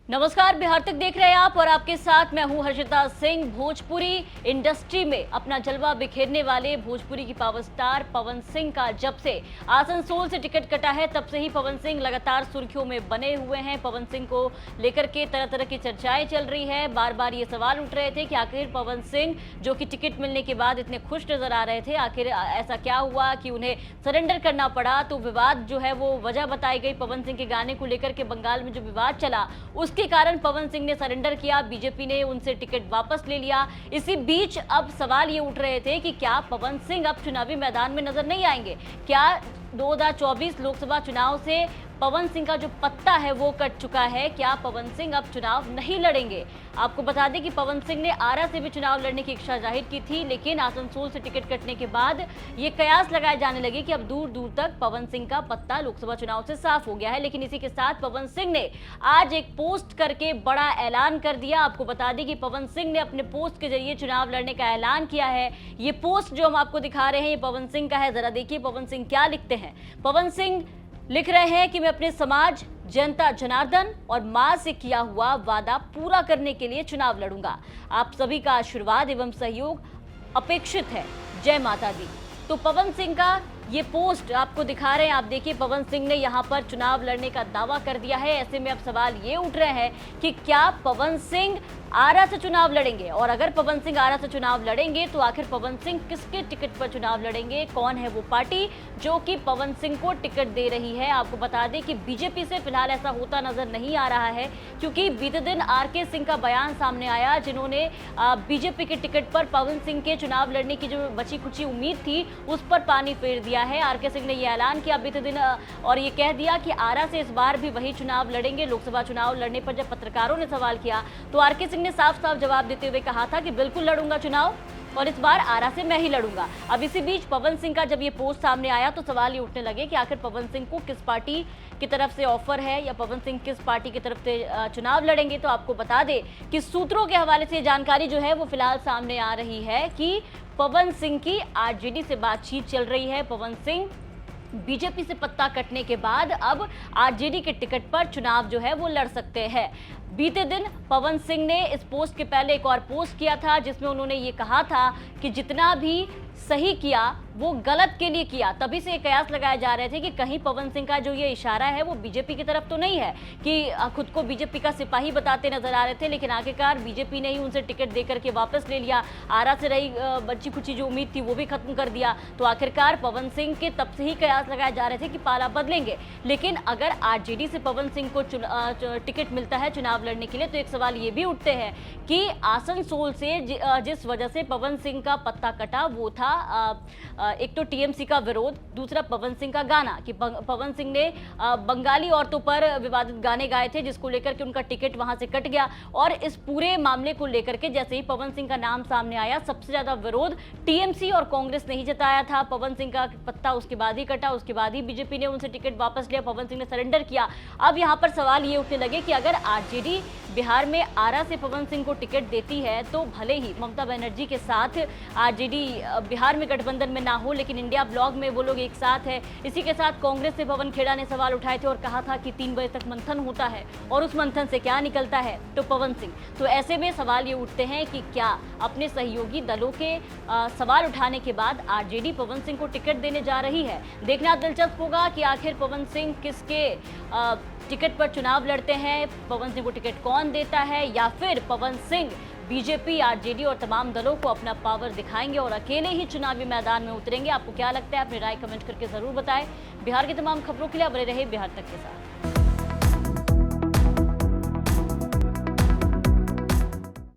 नमस्कार, बिहार तक देख रहे हैं आप और आपके साथ मैं हूं हर्षिता सिंह। भोजपुरी इंडस्ट्री में अपना जलवा बिखेरने वाले भोजपुरी की पावर स्टार पवन सिंह का जब से आसनसोल से टिकट कटा है तब से ही पवन सिंह लगातार सुर्खियों में बने हुए हैं। पवन सिंह को लेकर के तरह तरह की चर्चाएं चल रही है। बार बार ये सवाल उठ रहे थे कि आखिर पवन सिंह जो कि टिकट मिलने के बाद इतने खुश नजर आ रहे थे, आखिर ऐसा क्या हुआ कि उन्हें सरेंडर करना पड़ा। तो विवाद जो है वो वजह बताई गई। पवन सिंह के गाने को लेकर के बंगाल में जो विवाद चला उसके कारण पवन सिंह ने सरेंडर किया, बीजेपी ने उनसे टिकट वापस ले लिया। इसी बीच अब सवाल ये उठ रहे थे कि क्या पवन सिंह अब चुनावी मैदान में नजर नहीं आएंगे? क्या 2024 लोकसभा चुनाव से पवन सिंह का जो पत्ता है वो कट चुका है? क्या पवन सिंह अब चुनाव नहीं लड़ेंगे? आपको बता दें कि पवन सिंह ने आरा से भी चुनाव लड़ने की इच्छा जाहिर की थी, लेकिन आसनसोल से टिकट कटने के बाद ये कयास लगाए जाने लगे कि अब दूर दूर तक पवन सिंह का पत्ता लोकसभा चुनाव से साफ हो गया है। लेकिन इसी के साथ पवन सिंह ने आज एक पोस्ट करके बड़ा ऐलान कर दिया। आपको बता दें कि पवन सिंह ने अपने पोस्ट के जरिए चुनाव लड़ने का ऐलान किया है। ये पोस्ट जो हम आपको दिखा रहे हैं ये पवन सिंह का है। जरा देखिए पवन सिंह क्या लिखते हैं। पवन सिंह लिख रहे हैं कि मैं अपने समाज, जनता जनार्दन और मां से किया हुआ वादा पूरा करने के लिए चुनाव लड़ूंगा। आप सभी का आशीर्वाद एवं सहयोग अपेक्षित है। जय माता दी। तो पवन सिंह का ये पोस्ट आपको दिखा रहे हैं। आप देखिए पवन सिंह ने यहाँ पर चुनाव लड़ने का दावा कर दिया है। ऐसे में अब सवाल ये उठ रहे हैं कि क्या पवन सिंह आरा से चुनाव लड़ेंगे, और अगर पवन सिंह आरा से चुनाव लड़ेंगे तो आखिर पवन सिंह किसके टिकट पर चुनाव लड़ेंगे? कौन है वो पार्टी जो कि पवन सिंह को टिकट दे रही है? आपको बता दें कि बीजेपी से फिलहाल ऐसा होता नजर नहीं आ रहा है, क्योंकि बीते दिन आरके सिंह का बयान सामने आया, जिन्होंने बीजेपी के टिकट पर पवन सिंह के चुनाव लड़ने की जो बची खुची उम्मीद थी उस पर पानी फेर दिया है। आरके सिंह ने यह ऐलान किया बीते दिन और ये कह दिया कि आरा से इस बार भी वही चुनाव लड़ेंगे। लोकसभा चुनाव लड़ने पर जब पत्रकारों ने सवाल किया तो आरके सिंह ने साफ साफ जवाब देते हुए कहा था कि बिल्कुल लड़ूंगा चुनाव और इस बार आरा से मैं ही लड़ूंगा। अब इसी बीच पवन सिंह का जब ये पोस्ट सामने आया तो सवाल ये उठने लगे कि आखिर पवन सिंह को किस पार्टी की तरफ से ऑफर है या पवन सिंह किस पार्टी की तरफ से चुनाव लड़ेंगे। तो आपको बता दें कि सूत्रों के हवाले से जानकारी जो है वो फिलहाल सामने आ रही है कि पवन सिंह की आरजेडी से बातचीत चल रही है। पवन सिंह बीजेपी से पत्ता कटने के बाद अब आरजेडी के टिकट पर चुनाव जो है वो लड़ सकते हैं। बीते दिन पवन सिंह ने इस पोस्ट के पहले एक और पोस्ट किया था जिसमें उन्होंने ये कहा था कि जितना भी सही किया वो गलत के लिए किया। तभी से ये कयास लगाए जा रहे थे कि कहीं पवन सिंह का जो ये इशारा है वो बीजेपी की तरफ तो नहीं है कि खुद को बीजेपी का सिपाही बताते नजर आ रहे थे, लेकिन आखिरकार बीजेपी ने ही उनसे टिकट देकर के वापस ले लिया। आरा से रही बच्ची खुची जो उम्मीद थी वो भी खत्म कर दिया। तो आखिरकार पवन सिंह के तब से ही कयास लगाए जा रहे थे कि पाला बदलेंगे। लेकिन अगर आरजेडी से पवन सिंह को टिकट मिलता है चुनाव लड़ने के लिए तो एक सवाल ये भी उठते हैं कि आसनसोल से जिस वजह से पवन सिंह का पत्ता कटा वो था एक तो टीएमसी का विरोध, दूसरा पवन सिंह का गाना कि पवन सिंह ने बंगाली औरतों पर विवादित गाने गाए थे जिसको लेकर के उनका टिकट वहां से कट गया। और इस पूरे मामले को लेकर के जैसे ही पवन सिंह का नाम सामने आया सबसे ज्यादा विरोध टीएमसी और कांग्रेस ने ही जताया था। पवन सिंह का पत्ता उसके बाद ही कटा, उसके बाद ही बीजेपी ने उनसे टिकट वापस लिया, पवन सिंह ने सरेंडर किया। अब यहाँ पर सवाल ये उठने लगे कि अगर आरजेडी बिहार में आरा से पवन सिंह को टिकट देती है तो भले ही ममता बनर्जी के साथ आरजेडी बिहार में गठबंधन में ना हो, लेकिन इंडिया ब्लॉक में वो लोग एक साथ है। इसी के साथ कांग्रेस से पवन खेड़ा ने सवाल उठाए थे और कहा था कि 3 बजे तक मंथन होता है और उस मंथन से क्या निकलता है तो पवन सिंह। तो ऐसे में सवाल ये उठते हैं कि क्या अपने सहयोगी दलों के सवाल उठाने के बाद आरजेडी पवन सिंह को टिकट देने जा रही है? देखना दिलचस्प होगा कि आखिर पवन सिंह किसके टिकट पर चुनाव लड़ते हैं, पवन सिंह को टिकट कौन देता है, या फिर पवन सिंह बीजेपी, आरजेडी और तमाम दलों को अपना पावर दिखाएंगे और अकेले ही चुनावी मैदान में उतरेंगे। आपको क्या लगता है? अपनी राय कमेंट करके जरूर बताएं। बिहार की तमाम खबरों के लिए बने रहे बिहार तक के साथ।